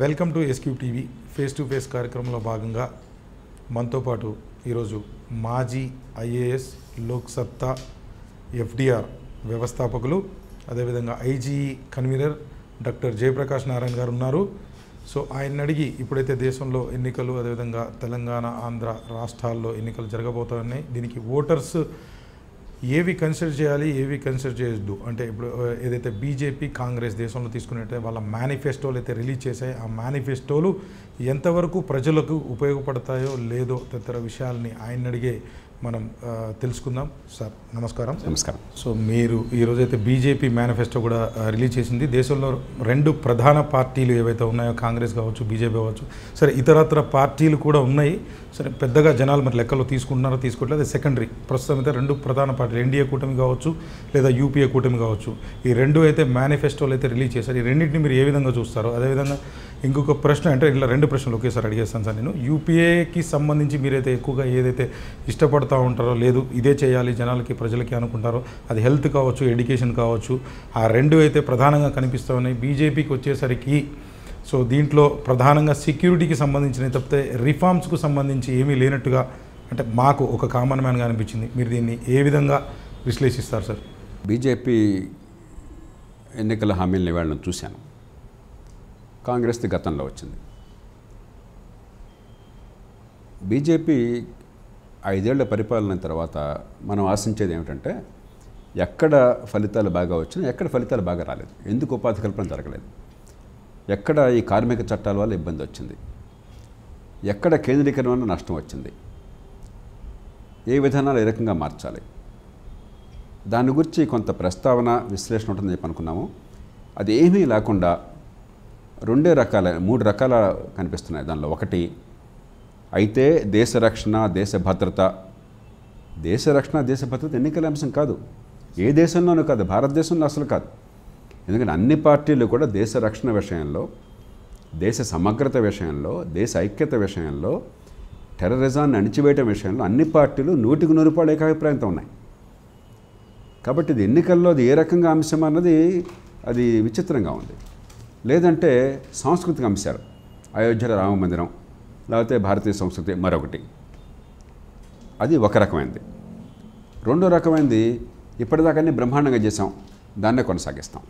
Welcome to SQ TV face to face కార్యక్రమంలో భాగంగా మనతో పాటు ఈరోజు మాజీ ఐఏఎస్ లోక్సత్తా ఎఫ్డిఆర్ వ్యవస్థాపకులు అదేవిధంగా IgE convener doctor Jayaprakash Narayana గారు ఉన్నారు. సో ఆయన అడిగి ఇప్పుడైతే దేశంలో ఎన్నికలు అదేవిధంగా తెలంగాణ ఆంధ్ర రాష్ట్రాల్లో ఎన్నికలు జరగబోతున్నాయి, దీనికి ఓటర్స్ ఏవి కన్సిడర్ చేయాలి ఏవి కన్సిడర్ చేయొద్దు అంటే ఇప్పుడు ఏదైతే బీజేపీ కాంగ్రెస్ దేశంలో తీసుకున్నట్టే వాళ్ళ మేనిఫెస్టోలు అయితే రిలీజ్ చేశాయి, ఆ మేనిఫెస్టోలు ఎంతవరకు ప్రజలకు ఉపయోగపడతాయో లేదో తదితర విషయాల్ని ఆయన అడిగే మనం తెలుసుకుందాం. సార్ నమస్కారం. నమస్కారం. సో మీరు ఈరోజైతే బీజేపీ మేనిఫెస్టో కూడా రిలీజ్ చేసింది. దేశంలో రెండు ప్రధాన పార్టీలు ఏవైతే ఉన్నాయో కాంగ్రెస్ కావచ్చు బీజేపీ కావచ్చు, సరే ఇతరత్ర పార్టీలు కూడా ఉన్నాయి, సరే పెద్దగా జనాలు మరి లెక్కలో తీసుకుంటున్నారో తీసుకోవట్లేదు, అది సెకండరీ. ప్రస్తుతం అయితే రెండు ప్రధాన పార్టీలు ఎన్డీఏ కూటమి కావచ్చు లేదా యూపీఏ కూటమి కావచ్చు, ఈ రెండు అయితే మేనిఫెస్టోలు అయితే రిలీజ్ చేశారు. ఈ రెండింటిని మీరు ఏ విధంగా చూస్తారో, అదేవిధంగా ఇంకొక ప్రశ్న అంటే ఇలా రెండు ప్రశ్నలు ఒకేసారి అడిగేస్తాను సార్. నేను యూపీఏకి సంబంధించి మీరైతే ఎక్కువగా ఏదైతే ఇష్టపడతా ఉంటారో లేదు ఇదే చేయాలి జనాలకి ప్రజలకి అనుకుంటారో, అది హెల్త్ కావచ్చు ఎడ్యుకేషన్ కావచ్చు, ఆ రెండు అయితే ప్రధానంగా కనిపిస్తూ ఉన్నాయి. బీజేపీకి వచ్చేసరికి సో దీంట్లో ప్రధానంగా సెక్యూరిటీకి సంబంధించినవి తప్పితే రిఫార్మ్స్కు సంబంధించి ఏమీ లేనట్టుగా అంటే మాకు ఒక కామన్ మ్యాన్గా అనిపించింది. మీరు దీన్ని ఏ విధంగా విశ్లేషిస్తారు సార్? బీజేపీ ఎన్నికల హామీలను ఇవాళ చూశాను. కాంగ్రెస్ది గతంలో వచ్చింది. బీజేపీ 5 ఏళ్ల పరిపాలన తర్వాత మనం ఆశించేది ఏమిటంటే ఎక్కడ ఫలితాలు బాగా వచ్చినా ఎక్కడ ఫలితాలు బాగా రాలేదు, ఎందుకు ఉపాధి కల్పన జరగలేదు, ఎక్కడ ఈ కార్మిక చట్టాల వల్ల ఇబ్బంది వచ్చింది, ఎక్కడ కేంద్రీకరణ వల్ల నష్టం వచ్చింది, ఏ విధానాలు ఏ రకంగా మార్చాలి, దాని గురించి కొంత ప్రస్తావన విశ్లేషణ ఉంటుందని చెప్పి అనుకున్నాము. అది ఏమీ లేకుండా 3 రకాల కనిపిస్తున్నాయి దానిలో. ఒకటి అయితే దేశ రక్షణ దేశ భద్రత ఎన్నికల అంశం కాదు, ఏ దేశంలోనూ కాదు, భారతదేశంలో అసలు కాదు. ఎందుకంటే అన్ని పార్టీలు కూడా దేశ రక్షణ విషయంలో, దేశ సమగ్రత విషయంలో, దేశ ఐక్యత విషయంలో, టెర్రరిజాన్ని అణిచివేయటం విషయంలో అన్ని పార్టీలు 100కి 100 ఏకాభిప్రాయంతో ఉన్నాయి. కాబట్టి ఇది ఎన్నికల్లో అది ఏ రకంగా అంశం అన్నది అది విచిత్రంగా ఉంది. లేదంటే సాంస్కృతిక అంశాలు, అయోధ్యలో రామ మందిరం లేకపోతే భారతీయ సంస్కృతి మరొకటి, అది ఒక రకమైనది. రెండో రకమైనది ఇప్పటిదాకా బ్రహ్మాండంగా చేసాం దాన్నే కొనసాగిస్తాం.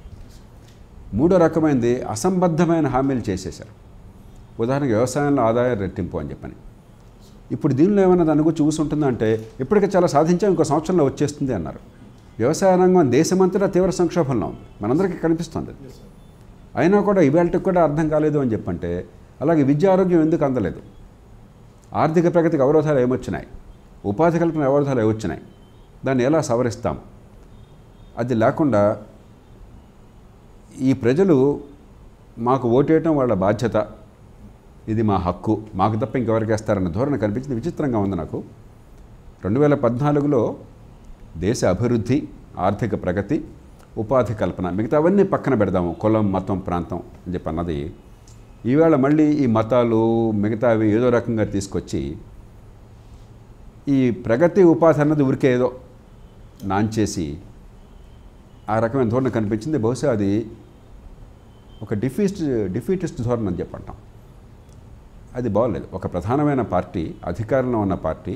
మూడో రకమైనది అసంబద్ధమైన హామీలు చేసేశారు. ఉదాహరణకి వ్యవసాయంలో ఆదాయం రెట్టింపు అని చెప్పని. ఇప్పుడు దీనిలో ఏమైనా దాని గురించి చూసుంటుందంటే ఇప్పటికే చాలా సాధించాం, ఇంకో సంవత్సరంలో వచ్చేస్తుంది అన్నారు. వ్యవసాయ రంగం దేశమంతటా తీవ్ర సంక్షోభంలో ఉంది, మనందరికీ కనిపిస్తుంది. అయినా కూడా ఇవాళకి కూడా అర్థం కాలేదు అని చెప్పంటే, అలాగే విద్యా ఆరోగ్యం ఎందుకు అందలేదు, ఆర్థిక ప్రగతికి అవరోధాలు ఏమొచ్చినాయి, ఉపాధి కల్పన అవరోధాలు ఏమొచ్చినాయి, దాన్ని ఎలా సవరిస్తాం, అది లేకుండా ఈ ప్రజలు మాకు ఓటేయటం వాళ్ళ బాధ్యత, ఇది మా హక్కు, మాకు తప్ప ఇంకెవరికి వేస్తారన్న ధోరణి కనిపించింది. విచిత్రంగా ఉంది నాకు. 2014లో దేశ అభివృద్ధి, ఆర్థిక ప్రగతి, ఉపాధి కల్పన మిగతావన్నీ పక్కన పెడదాము, కులం మతం ప్రాంతం అని చెప్పి అన్నది ఈవేళ మళ్ళీ ఈ మతాలు మిగతావి ఏదో రకంగా తీసుకొచ్చి ఈ ప్రగతి ఉపాధి అన్నది ఊరికే ఏదో నాంచేసి ఆ రకమైన ధోరణి కనిపించింది. బహుశా అది ఒక డిఫీటిస్ట్ ధోరణి అని చెప్పంటాం. అది బాగోలేదు. ఒక ప్రధానమైన పార్టీ, అధికారంలో ఉన్న పార్టీ,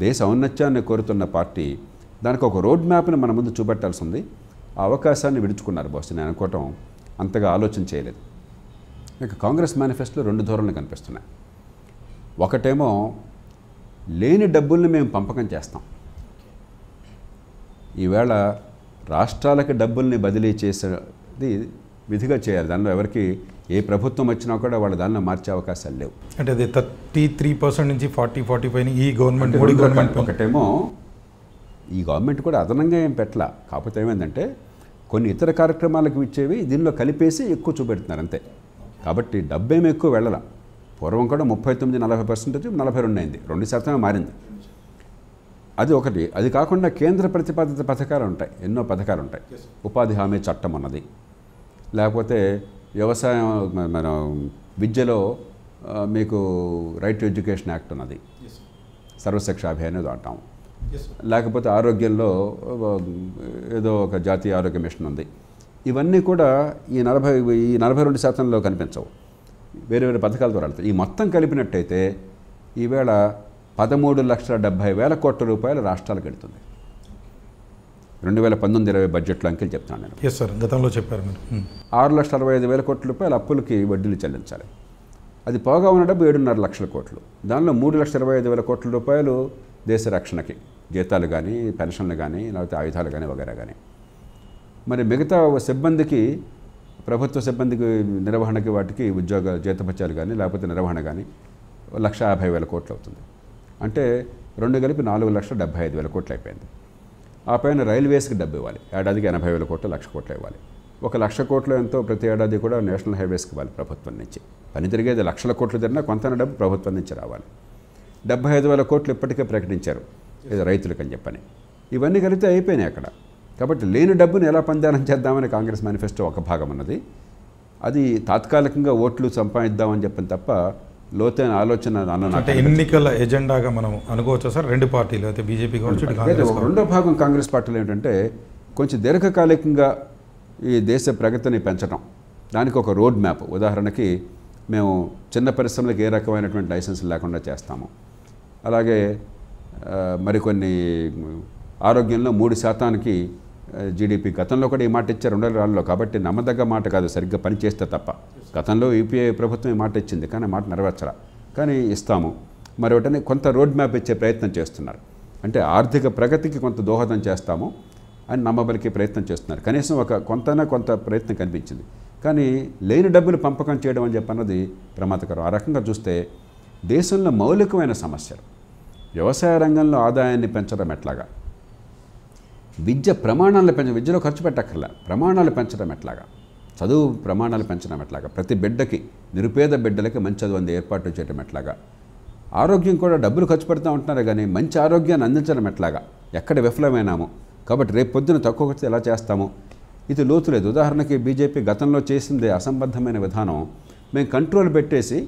దేశ ఔన్నత్యాన్ని కోరుతున్న పార్టీ, దానికి ఒక రోడ్ మ్యాప్ని మన ముందు చూపెట్టాల్సి ఉంది. ఆ అవకాశాన్ని విడుచుకున్నారు బహుశా. నేను అనుకోవటం అంతగా ఆలోచన చేయలేదు. ఇక కాంగ్రెస్ మేనిఫెస్టోలో 2 ధోరణులు కనిపిస్తున్నాయి. ఒకటేమో లేని డబ్బుల్ని మేము పంపకం చేస్తాం, ఈవేళ రాష్ట్రాలకి డబ్బుల్ని బదిలీ చేసేది విధిగా చేయాలి. దానిలో ఎవరికి ఏ ప్రభుత్వం వచ్చినా కూడా వాళ్ళ దానిలో మార్చే అవకాశాలు లేవు. అంటే అది 33% నుంచి 40-45 ఈ గవర్నమెంట్ మోడీ గవర్నమెంట్. ఒకటేమో ఈ గవర్నమెంట్ కూడా అదనంగా ఏం పెట్టలా, కాకపోతే ఏమైందంటే కొన్ని ఇతర కార్యక్రమాలకు ఇచ్చేవి దీనిలో కలిపేసి ఎక్కువ చూపెడుతున్నారు అంతే. కాబట్టి డబ్బేమీ ఎక్కువ వెళ్ళాల. పూర్వం కూడా 39-40% 42 అయింది, 2% మారింది. అది ఒకటి. అది కాకుండా కేంద్ర ప్రతిపాదిత పథకాలు ఉంటాయి, ఎన్నో పథకాలు ఉంటాయి. ఉపాధి హామీ చట్టం అన్నది, లేకపోతే వ్యవసాయం మన విద్యలో మీకు రైట్ టు ఎడ్యుకేషన్ యాక్ట్ ఉన్నది, సర్వశిక్ష అభియాన్ ఏదో అంటాం, లేకపోతే ఆరోగ్యంలో ఏదో ఒక జాతీయ ఆరోగ్య మిషన్ ఉంది. ఇవన్నీ కూడా ఈ 42%లో కనిపించవు. వేరే వేరే పథకాల ద్వారా వెళ్తాయి. ఈ మొత్తం కలిపినట్టయితే ఈవేళ 13,70,000 కోట్ల రూపాయలు రాష్ట్రాలకు వెళ్తుంది. 2019-20 బడ్జెట్లో అంకెలు చెప్తాను నేను. ఎస్ సార్, గతంలో చెప్పారు మీరు. 6,65,000 కోట్ల రూపాయలు అప్పులకి వడ్డీలు చెల్లించాలి. అది పోగా ఉన్న డబ్బు 7.5 లక్షల కోట్లు. దానిలో 3,25,000 కోట్ల రూపాయలు దేశ రక్షణకి, జీతాలు కానీ, పెన్షన్లు కానీ, లేకపోతే ఆయుధాలు కానీ, వగైరా కానీ. మరి మిగతా సిబ్బందికి, ప్రభుత్వ సిబ్బందికి నిర్వహణకి, వాటికి ఉద్యోగ జీతభత్యాలు కానీ, లేకపోతే నిర్వహణ కానీ 1,50,000 కోట్లు అవుతుంది. అంటే 2 కలిపి 4,75,000 కోట్లు అయిపోయింది. ఆ పైన రైల్వేస్కి డబ్బు ఇవ్వాలి, ఏడాదికి 80,000 కోట్లు, 1,00,000 కోట్లు ఇవ్వాలి. 1,00,000 కోట్లు ఎంతో ప్రతి ఏడాది కూడా నేషనల్ హైవేస్కి ఇవ్వాలి ప్రభుత్వం నుంచి. పని తిరిగేది 1,00,000 కోట్లు తిరిగినా కొంత డబ్బు ప్రభుత్వం నుంచి రావాలి. 75,000 కోట్లు ఇప్పటికే ప్రకటించారు ఇది రైతులకని చెప్పని. ఇవన్నీ కలిపితే అయిపోయినాయి అక్కడ. కాబట్టి లేని డబ్బుని ఎలా పందానం చేద్దామని కాంగ్రెస్ మేనిఫెస్టో ఒక భాగం ఉన్నది. అది తాత్కాలికంగా ఓట్లు సంపాదిద్దామని చెప్పని తప్ప లోతైన ఆలోచన అంటే ఎన్నికల ఎజెండాగా మనం అనుకోవచ్చు సార్. 2 పార్టీలు అయితే బీజేపీ కావచ్చు, కాంగ్రెస్. రెండో భాగం కాంగ్రెస్ పార్టీలో ఏంటంటే కొంచెం దీర్ఘకాలికంగా ఈ దేశ ప్రగతిని పెంచడం, దానికి ఒక రోడ్ మ్యాప్. ఉదాహరణకి మేము చిన్న పరిశ్రమలకు ఏ రకమైనటువంటి లైసెన్స్ లేకుండా చేస్తాము. అలాగే మరికొన్ని ఆరోగ్యంలో 3% జీడీపీ, గతంలో కూడా ఈ మాట ఇచ్చారు 2002లో. కాబట్టి నమ్మదగ్గ మాట కాదు, సరిగ్గా పని చేస్తే తప్ప. గతంలో యూపీఏ ప్రభుత్వం ఈ మాట ఇచ్చింది, కానీ మాట నెరవేర్చరా. కానీ ఇస్తాము. మరొకటి కొంత రోడ్ మ్యాప్ ఇచ్చే ప్రయత్నం చేస్తున్నారు. అంటే ఆర్థిక ప్రగతికి కొంత దోహదం చేస్తాము అని నమ్మబలికే ప్రయత్నం చేస్తున్నారు. కనీసం కొంత ప్రయత్నం కనిపించింది. కానీ లేని డబ్బులు పంపకం చేయడం అని చెప్పన్నది ప్రమాదకరం. ఆ రకంగా చూస్తే దేశంలో మౌలికమైన సమస్యలు, వ్యవసాయ రంగంలో ఆదాయాన్ని పెంచడం ఎట్లాగా, విద్య ప్రమాణాలను విద్యలో ఖర్చు పెట్టక్కర్లా, ప్రమాణాలు పెంచడం ఎట్లాగా, చదువు ప్రమాణాలు పెంచడం ఎట్లాగా, ప్రతి బిడ్డకి, నిరుపేద బిడ్డలకి మంచి చదువు అంది ఏర్పాటు చేయడం ఎట్లాగా, ఆరోగ్యం కూడా డబ్బులు ఖర్చు పెడుతూ ఉంటున్నారు కానీ మంచి ఆరోగ్యాన్ని అందించడం ఎట్లాగా, ఎక్కడ విఫలమైనాము. కాబట్టి రేపు పొద్దున తక్కువ ఖర్చు ఎలా చేస్తాము, ఇది లోతు లేదు. ఉదాహరణకి బీజేపీ గతంలో చేసింది అసంబద్ధమైన విధానం. మేము కంట్రోల్ పెట్టేసి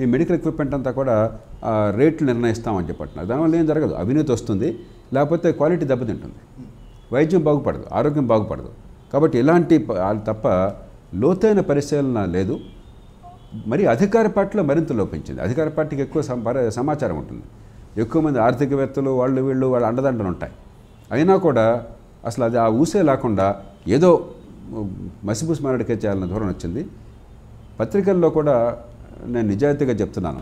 ఈ మెడికల్ ఎక్విప్మెంట్ అంతా కూడా రేట్లు నిర్ణయిస్తామని చెప్పంటున్నారు. దానివల్ల ఏం జరగదు, అవినీతి వస్తుంది, లేకపోతే క్వాలిటీ దెబ్బతింటుంది, వైద్యం బాగుపడదు, ఆరోగ్యం బాగుపడదు. కాబట్టి ఇలాంటి తప్ప లోతైన పరిశీలన లేదు. మరి అధికార పార్టీలో మరింత లోపించింది. అధికార పార్టీకి ఎక్కువ సమాచారం ఉంటుంది, ఎక్కువ మంది ఆర్థికవేత్తలు వాళ్ళ అండదండలు ఉంటాయి. అయినా కూడా అసలు అది ఆ ఊసే లేకుండా ఏదో మసిబూసి మారడికే చేయాలన్న ధోరణి వచ్చింది. పత్రికల్లో కూడా నేను నిజాయితీగా చెప్తున్నాను,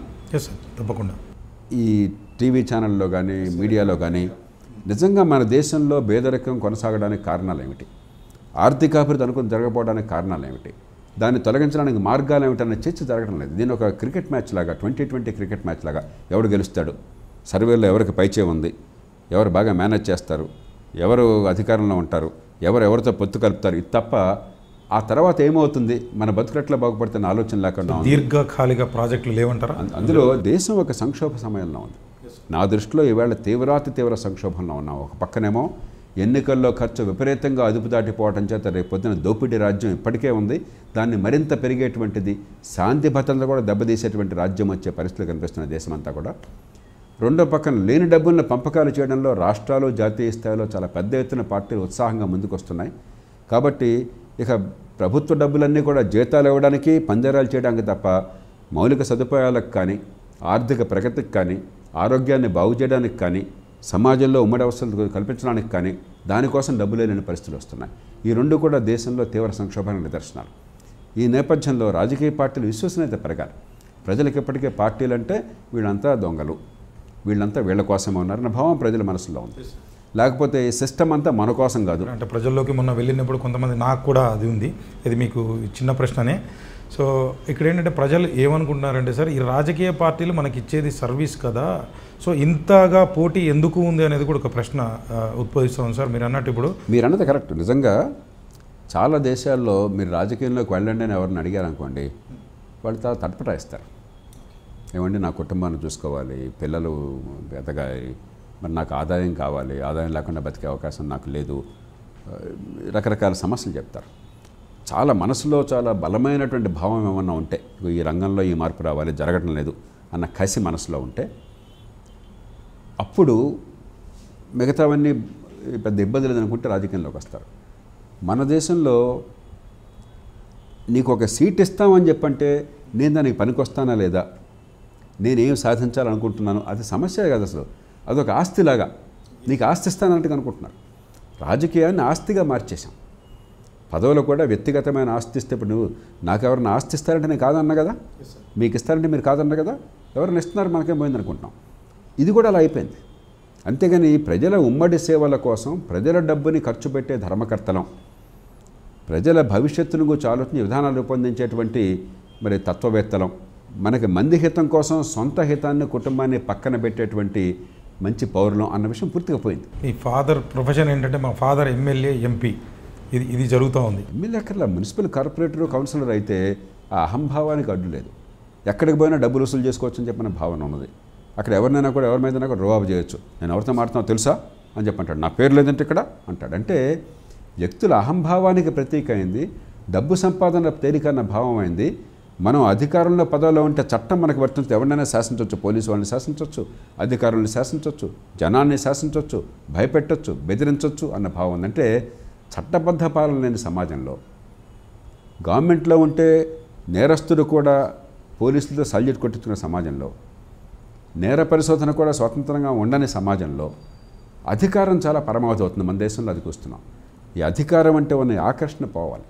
తప్పకుండా ఈ టీవీ ఛానల్లో కానీ, మీడియాలో కానీ, నిజంగా మన దేశంలో పేదరికం కొనసాగడానికి కారణాలు ఏమిటి, ఆర్థికాభివృద్ధి అనుకుని జరగకపోవడానికి కారణాలు ఏమిటి, దాన్ని తొలగించడానికి మార్గాలు ఏమిటన్న చర్చ జరగడం లేదు. దీని ఒక క్రికెట్ మ్యాచ్ లాగా, 2020 క్రికెట్ మ్యాచ్ లాగా ఎవడు గెలుస్తాడు, సర్వేలో ఎవరికి పైచే ఉంది, ఎవరు బాగా మేనేజ్ చేస్తారు, ఎవరు అధికారంలో ఉంటారు, ఎవరితో పొత్తు కలుపుతారు, ఇది తప్ప ఆ తర్వాత ఏమవుతుంది, మన బతుకట్లా బాగుపడుతున్న ఆలోచన లేకుండా దీర్ఘకాలిక ప్రాజెక్టులు లేవంటారా. అందులో దేశం ఒక సంక్షోభ సమయంలో ఉంది. నా దృష్టిలో ఈవేళ తీవ్ర సంక్షోభంలో ఉన్నాం. ఒక పక్కనేమో ఎన్నికల్లో ఖర్చు విపరీతంగా అదుపు దాటిపోవడం చేత రేపు పొద్దున దోపిడీ రాజ్యం ఇప్పటికే ఉంది, దాన్ని మరింత పెరిగేటువంటిది, శాంతి భద్రతలు కూడా దెబ్బతీసేటువంటి రాజ్యం వచ్చే పరిస్థితులు కనిపిస్తున్న దేశమంతా కూడా. రెండో పక్కన లేని డబ్బులను పంపకాలు చేయడంలో రాష్ట్రాలు, జాతీయ స్థాయిలో చాలా పెద్ద ఎత్తున పార్టీలు ఉత్సాహంగా ముందుకు వస్తున్నాయి. కాబట్టి ఇక ప్రభుత్వ డబ్బులన్నీ కూడా జీతాలు ఇవ్వడానికి, పందేరాలు చేయడానికి తప్ప మౌలిక సదుపాయాలకు కానీ, ఆర్థిక ప్రగతికి కానీ, ఆరోగ్యాన్ని బాగు చేయడానికి కానీ, సమాజంలో ఉమ్మడి అవసరాలు కల్పించడానికి కానీ దానికోసం డబ్బులే లేని పరిస్థితులు వస్తున్నాయి. ఈ రెండు కూడా దేశంలో తీవ్ర సంక్షోభానికి నిదర్శనాలు. ఈ నేపథ్యంలో రాజకీయ పార్టీలు విశ్వసనీయత పెరగాలి. ప్రజలకు ఇప్పటికే పార్టీలు అంటే వీళ్ళంతా దొంగలు, వీళ్ళంతా వీళ్ళ కోసమే ఉన్నారన్న భావం ప్రజల మనసులో ఉంది. లేకపోతే ఈ సిస్టమ్ అంతా మన కోసం కాదు. అంటే ప్రజల్లోకి మొన్న వెళ్ళినప్పుడు కొంతమంది, నాకు కూడా అది ఉంది, ఇది మీకు చిన్న ప్రశ్ననే. సో ఇక్కడ ఏంటంటే ప్రజలు ఏమనుకుంటున్నారంటే సార్, ఈ రాజకీయ పార్టీలు మనకి ఇచ్చేది సర్వీస్ కదా, సో ఇంతగా పోటీ ఎందుకు ఉంది అనేది కూడా ఒక ప్రశ్న ఉద్భవిస్తుంది సార్. మీరు అన్నట్టు ఇప్పుడు మీరు అన్నది కరెక్ట్. నిజంగా చాలా దేశాల్లో మీరు రాజకీయంలోకి వెళ్ళండి అని ఎవరిని అడిగారు అనుకోండి, వాళ్ళు తటపటాయిస్తారు. ఏమండి నా కుటుంబాన్ని చూసుకోవాలి, పిల్లలు ఎదగాలి, మరి నాకు ఆదాయం కావాలి, ఆదాయం లేకుండా బతికే అవకాశం నాకు లేదు, రకరకాల సమస్యలు చెప్తారు. చాలా మనసులో చాలా బలమైనటువంటి భావం ఏమన్నా ఉంటే, ఈ రంగంలో ఈ మార్పు రావాలి, జరగడం లేదు అన్న కసి మనసులో ఉంటే అప్పుడు మిగతావన్నీ పెద్ద ఇబ్బంది లేదనుకుంటే రాజకీయంలోకి వస్తారు. మన దేశంలో నీకు ఒక సీట్ ఇస్తామని చెప్పంటే నేను దానికి పనికొస్తానా లేదా, నేనేం సాధించాలనుకుంటున్నాను, అది సమస్య కాదు అసలు. అదొక ఆస్తిలాగా, నీకు ఆస్తి ఇస్తానంటే అనుకుంటున్నారు. రాజకీయాన్ని ఆస్తిగా మార్చేశాం. పదవులు కూడా వ్యక్తిగతమైన ఆస్తి ఇస్తే, ఇప్పుడు నువ్వు నాకు ఎవరైనా ఆస్తి ఇస్తారంటే నేను కాదన్నా కదా, మీకు ఇస్తారంటే మీరు కాదన్నా కదా, ఎవరైనా ఇస్తున్నారు మనకేం పోయింది అనుకుంటున్నాం. ఇది కూడా అలా అయిపోయింది. అంతేగాని ప్రజల ఉమ్మడి సేవల కోసం ప్రజల డబ్బుని ఖర్చు పెట్టే ధర్మకర్తలం, ప్రజల భవిష్యత్తును గురించి ఆలోచన విధానాలు రూపొందించేటువంటి మరి తత్వవేత్తలం, మనకి మంది హితం కోసం సొంత హితాన్ని కుటుంబాన్ని పక్కన పెట్టేటువంటి మంచి పౌరులం అన్న విషయం పూర్తిగా పోయింది. మీ ఫాదర్ ప్రొఫెషన్ ఏంటంటే, మా ఫాదర్ ఎమ్మెల్యే, ఎంపీ, ఇది జరుగుతూ ఉంది. ఎమ్మెల్యే అక్కర్లా, మున్సిపల్ కార్పొరేటర్, కౌన్సిలర్ అయితే ఆ అహంభావానికి అడ్డు లేదు. ఎక్కడికి పోయినా డబ్బులు వసూలు చేసుకోవచ్చు అని చెప్పిన భావన ఉన్నది. అక్కడ ఎవరినైనా కూడా ఎవరి మీదైనా కూడా రువాబు చేయొచ్చు. నేను ఎవరితో మాట్లాడుతున్నా తెలుసా అని చెప్పంటాడు, నా పేరు లేదంటే ఇక్కడ అంటాడు. అంటే వ్యక్తుల అహంభావానికి ప్రతీక అయింది, డబ్బు సంపాదన తేలికన్న భావం అయింది. మనం అధికారంలో పదవిలో ఉంటే చట్టం మనకు వర్తించు, ఎవరినైనా శాసించవచ్చు, పోలీసు వాళ్ళని శాసించవచ్చు, అధికారులను శాసించవచ్చు, జనాన్ని శాసించవచ్చు, భయపెట్టవచ్చు, బెదిరించవచ్చు అన్న భావం ఉంది. అంటే చట్టబద్ధ పాలన లేని సమాజంలో, గవర్నమెంట్లో ఉంటే నేరస్తుడు కూడా పోలీసులతో సల్యూట్ కొట్టించుకున్న సమాజంలో, నేర పరిశోధన కూడా స్వతంత్రంగా ఉండని సమాజంలో అధికారం చాలా పరమావధి అవుతుంది. మన దేశంలో అది చూస్తున్నాం. ఈ అధికారం అంటే ఉన్న ఆకర్షణ పోవాలి.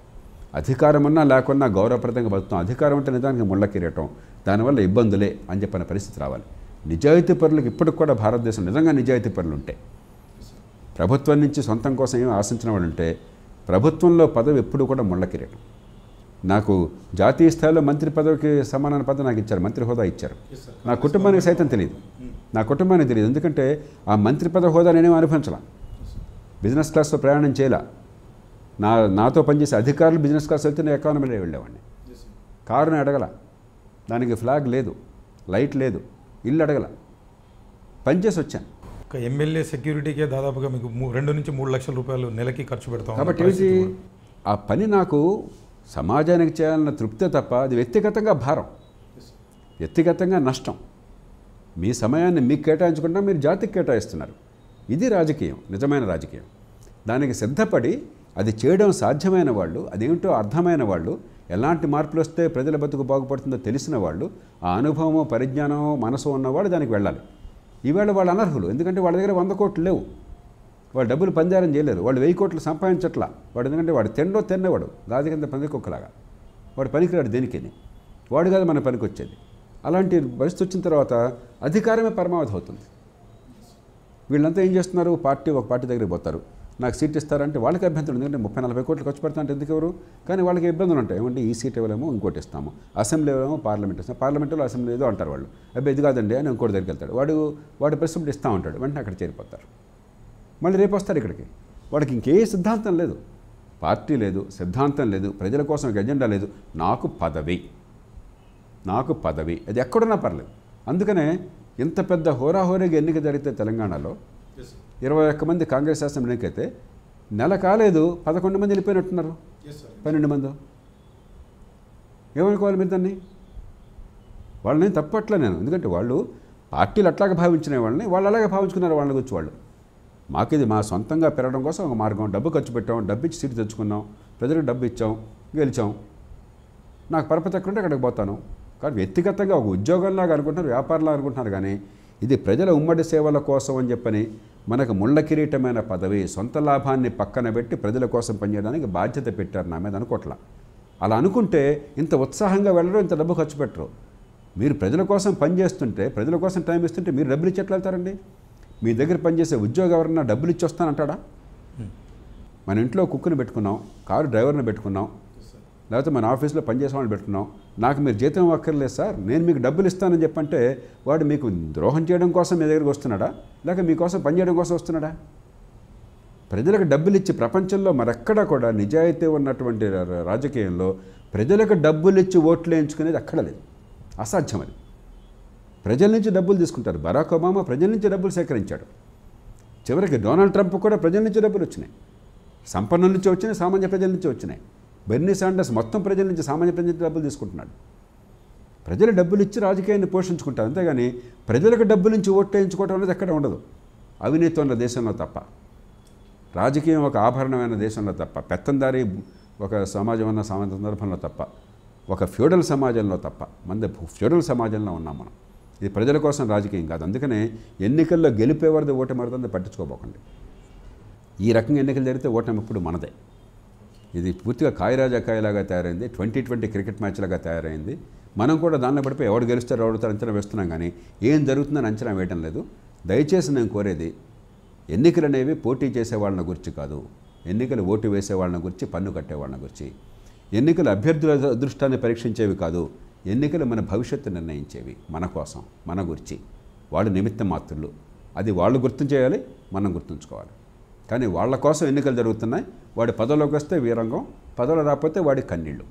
అధికారం ఉన్నా లేకున్నా గౌరవప్రదంగా బతుకుతాం. అధికారం అంటే నిజానికి ముళ్ళ కిరీటం, దానివల్ల ఇబ్బందులే అని చెప్పిన పరిస్థితి రావాలి. నిజాయితీ పరులకు ఇప్పటికి కూడా భారతదేశం నిజంగా నిజాయితీ పరులు ఉంటే, ప్రభుత్వం నుంచి సొంతం కోసం ఏమి ఆశించిన వాళ్ళు ఉంటే, ప్రభుత్వంలో పదవి ఎప్పుడు కూడా ముళ్ళ కిరీటం. నాకు జాతీయ స్థాయిలో మంత్రి పదవికి సమానమైన పదవి నాకు ఇచ్చారు, మంత్రి హోదా ఇచ్చారు. నా కుటుంబానికి సైతం తెలియదు, నా కుటుంబానికి తెలియదు. ఎందుకంటే ఆ మంత్రి పదవి హోదా నేనేం అనుభవించలా, బిజినెస్ క్లాస్లో ప్రయాణం చేయలే. నాతో పనిచేసే అధికారులు బిజినెస్ క్లాస్ వెళ్తే నేను ఎకానమీలో వెళ్ళేవాడిని. కారుని అడగల, దానికి ఫ్లాగ్ లేదు, లైట్ లేదు, ఇల్లు అడగల, పనిచేసి వచ్చాను. ఒక ఎమ్మెల్యే సెక్యూరిటీకే దాదాపుగా మీకు 2 నుంచి 3 లక్షల రూపాయలు నెలకి ఖర్చు పెడతాం. కాబట్టి ఏంటి, ఆ పని నాకు సమాజానికి చేయాలన్న తృప్తే తప్ప అది వ్యక్తిగతంగా భారం, వ్యక్తిగతంగా నష్టం. మీ సమయాన్ని మీకు కేటాయించకుండా మీరు జాతికి కేటాయిస్తున్నారు. ఇది రాజకీయం, నిజమైన రాజకీయం. దానికి సిద్ధపడి అది చేయడం సాధ్యమైన వాళ్ళు, అదేమిటో అర్థమైన వాళ్ళు, ఎలాంటి మార్పులు వస్తే ప్రజల బతుకు బాగుపడుతుందో తెలిసిన వాళ్ళు, ఆ అనుభవమో పరిజ్ఞానమో మనసు ఉన్నవాడు దానికి వెళ్ళాలి. ఈవేళ వాళ్ళు అనర్హులు, ఎందుకంటే వాళ్ళ దగ్గర 100 కోట్లు లేవు, వాళ్ళు డబ్బులు పంజారం చేయలేరు, వాళ్ళు 1000 కోట్లు సంపాదించట్లా వాడు. ఎందుకంటే వాడు తిన్నవాడు రాజు కింద పందికొక్కలాగా, వాడు పనికిరాడు దేనికి, వాడు కాదు మన పనికి వచ్చేది. అలాంటి పరిస్థితి వచ్చిన తర్వాత అధికారమే పరమావధి అవుతుంది. వీళ్ళంతా ఏం చేస్తున్నారు, ఒక పార్టీ దగ్గరికి పోతారు, నాకు సీట్ ఇస్తారంటే వాళ్ళకి అభ్యంతరం, ఎందుకంటే 30-40 కోట్లు ఖర్చు పెడతానంటే ఎందుకు ఎవరు, కానీ వాళ్ళకి ఇబ్బందులు ఉంటాయి. ఏమంటే ఈ సీట్ ఇవ్వలేమో ఇంకోటి ఇస్తాము, అసెంబ్లీ ఇవ్వలేమో పార్లమెంట్ ఇస్తాము, పార్లమెంట్లో అసెంబ్లీ ఏదో అంటారు వాళ్ళు, అబ్బాయి ఇది కాదండి అని ఇంకోటి దగ్గరికి వెళ్తాడు, వాడు ప్రెసిడెంట్ ఇస్తా ఉంటాడు, వెంటనే అక్కడ చేరిపోతారు. మళ్ళీ రేపు వస్తారు ఇక్కడికి. వాడికి ఇంకే సిద్ధాంతం లేదు, పార్టీ లేదు, సిద్ధాంతం లేదు, ప్రజల కోసం ఒక ఎజెండా లేదు, నాకు పదవి అది ఎక్కడున్నా పర్లేదు. అందుకనే ఇంత పెద్ద హోరాహోరీగా ఎన్నిక జరిగితే తెలంగాణలో 21 మంది కాంగ్రెస్ శాసనం ఎన్నికైతే నెల కాలేదు 11 మంది వెళ్ళిపోయినట్టున్నారు, 12 మంది. ఏమనుకోవాలి మీరు దాన్ని? వాళ్ళని తప్పట్లే నేను, ఎందుకంటే వాళ్ళు పార్టీలు అట్లాగే భావించిన వాళ్ళని వాళ్ళు అలాగే భావించుకున్నారు. వాళ్ళని గురించి వాళ్ళు, మాకు ఇది మా సొంతంగా పెరగడం కోసం ఒక మార్గం, డబ్బు ఖర్చు పెట్టాం, డబ్బు ఇచ్చి సీటు తెచ్చుకున్నాం, ప్రజలకు డబ్బు ఇచ్చాం, గెలిచాం, నాకు పరపతి ఎక్కడుంటే అక్కడికి పోతాను. కానీ వ్యక్తిగతంగా ఒక ఉద్యోగంలాగా అనుకుంటున్నారు, వ్యాపారంలాగా అనుకుంటున్నారు. కానీ ఇది ప్రజల ఉమ్మడి సేవల కోసం అని చెప్పని మనకు ముళ్ళ కిరీటమైన పదవి, సొంత లాభాన్ని పక్కన పెట్టి ప్రజల కోసం పనిచేయడానికి బాధ్యత పెట్టారు నా మీద అనుకోవట్లా. అలా అనుకుంటే ఇంత ఉత్సాహంగా వెళ్ళరు, ఇంత డబ్బు ఖర్చు పెట్టరు. మీరు ప్రజల కోసం పనిచేస్తుంటే, ప్రజల కోసం టైం ఇస్తుంటే మీరు డబ్బులు ఇచ్చి ఎట్లా వెళ్తారండి? మీ దగ్గర పనిచేసే ఉద్యోగం ఎవరన్నా డబ్బులు ఇచ్చి వస్తానంటాడా? మన ఇంట్లో కుక్కుని పెట్టుకున్నాం, కారు డ్రైవర్ని పెట్టుకున్నాం, లేకపోతే మన ఆఫీస్లో పనిచేసే వాళ్ళని పెట్టుకున్నాం, నాకు మీరు జీతం అక్కర్లేదు సార్, నేను మీకు డబ్బులు ఇస్తానని చెప్పంటే వాడు మీకు ద్రోహం చేయడం కోసం మీ దగ్గరికి వస్తున్నాడా, లేక మీకోసం పనిచేయడం కోసం వస్తున్నాడా? ప్రజలకు డబ్బులు ఇచ్చి, ప్రపంచంలో మరెక్కడా కూడా నిజాయితీ ఉన్నటువంటి రాజకీయంలో ప్రజలకు డబ్బులు ఇచ్చి ఓట్లు వేయించుకునేది అక్కడ లేదు, అసాధ్యం. అది ప్రజల నుంచి డబ్బులు తీసుకుంటారు. బరాక్ ఒబామా ప్రజల నుంచి డబ్బులు సేకరించాడు. చివరికి డొనాల్డ్ ట్రంప్ కూడా ప్రజల నుంచి డబ్బులు వచ్చినాయి, సంపన్నుల నుంచి వచ్చినాయి, సామాన్య ప్రజల నుంచి వచ్చినాయి. బెర్నీ శాండర్స్ మొత్తం ప్రజల నుంచి, సామాన్య ప్రజల నుంచి డబ్బులు తీసుకుంటున్నాడు. ప్రజలు డబ్బులు ఇచ్చి రాజకీయాన్ని పోషించుకుంటారు, అంతేగాని ప్రజలకు డబ్బుల నుంచి ఓట్లు వేయించుకోవడం అనేది ఎక్కడ ఉండదు. అవినీతి ఉన్న దేశంలో తప్ప, రాజకీయం ఒక ఆభరణమైన దేశంలో తప్ప, పెత్తందారీ ఒక సమాజం ఉన్న సందర్భంలో తప్ప ఒక ఫ్యూడల్ సమాజంలో తప్ప, మన ఫ్యూడల్ సమాజంలో ఉన్నాం మనం. ఇది ప్రజల కోసం రాజకీయం కాదు. అందుకనే ఎన్నికల్లో గెలిపేవారిది ఓటమివారిది పట్టించుకోబోకండి. ఈ రకంగా ఎన్నికలు జరిగితే ఓటమి ఇప్పుడు మనదే. ఇది పూర్తిగా కాయరాజా కాయలాగా తయారైంది, 2020 క్రికెట్ మ్యాచ్ లాగా తయారైంది. మనం కూడా దానిలో పడిపోయి ఎవడు గెలుస్తారో ఎవడుతారో అంచనా వేస్తున్నాం, కానీ ఏం జరుగుతుందని అంచనా వేయటం లేదు. దయచేసి నేను కోరేది, ఎన్నికలు అనేవి పోటీ చేసే వాళ్ళని గురించి కాదు, ఎన్నికలు ఓటు వేసే వాళ్ళని గురించి, పన్ను కట్టే వాళ్ళని గురించి. ఎన్నికలు అభ్యర్థుల అదృష్టాన్ని పరీక్షించేవి కాదు, ఎన్నికలు మన భవిష్యత్తు నిర్ణయించేవి, మన కోసం, మన గురించి. వాళ్ళు నిమిత్త మాత్రులు, అది వాళ్ళు గుర్తించేయాలి, మనం గుర్తుంచుకోవాలి. కానీ వాళ్ళ కోసం ఎన్నికలు జరుగుతున్నాయి. వాడి పదవిలోకి వస్తే వీరంగం, పదవిలో రాకపోతే వాడి కన్నీళ్ళు.